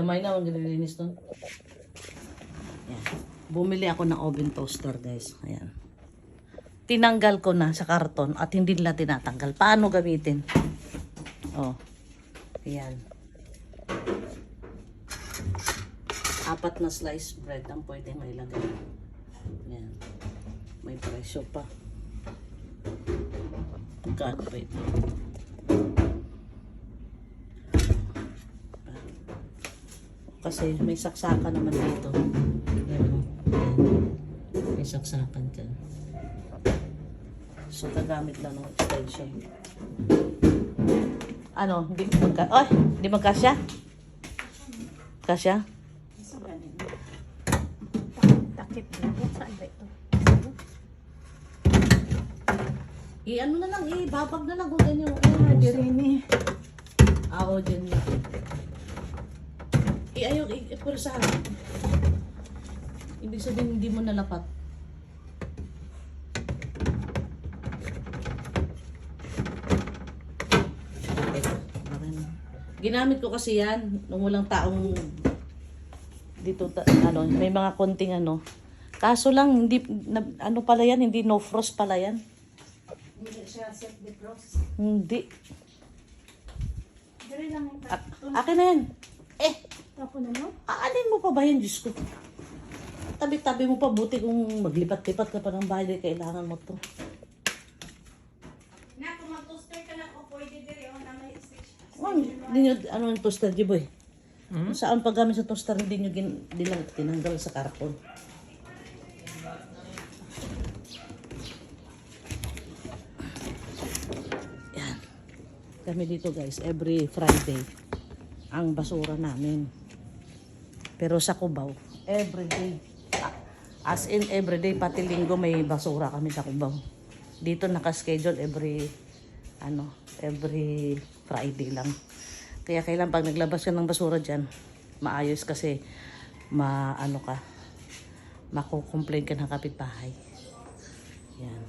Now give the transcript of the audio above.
Kamay na, maglilinis doon. Yan. Bumili ako ng oven toaster, guys. Ayan. Tinanggal ko na sa karton at hindi nila tinatanggal. Paano gamitin? Oh. Ayan. 4 na slice bread ang pwede mailagay. Ayan. May presyo pa. God, wait. Kasi may saksakan naman dito. Ayan. May saksakan dyan. So, tagamit lang ng extension. Ano? Hindi magkasya? Kasya? Takip na. Saan ba ito? I-ano na lang, babag na lang kung ganyan. Dirini. Oo, dyan na. Ayaw, ipursahan. Ibig sabihin, hindi mo nalapat. Ginamit ko kasi yan nung walang taong dito, may mga konting ano. Kaso lang, hindi, ano pala yan, hindi no frost pala yan. Hindi siya set defrost. Hindi. Dali lang yung Akin na yan. Ako na no? Aalin mo pa ba yan, Diyos ko? Tabi-tabi mo pa, buti kung maglipat-lipat ka pa ng bahay, kailangan mo to. Na, kung mag-toaster ka na, o pwede diri, o na may stage. Hindi nyo, ano yung toaster, Jiboy? Saan paggamit sa toaster, hindi nyo lang tinanggal sa karton. Yan. Kami dito guys, every Friday, ang basura namin. Pero sa Cubao, everyday. As in everyday, pati linggo may basura kami sa Cubao. Dito naka-schedule every Friday lang. Kaya kailan pag naglabas ka ng basura dyan, maayos kasi makukomplain ka ng kapitbahay. Yan.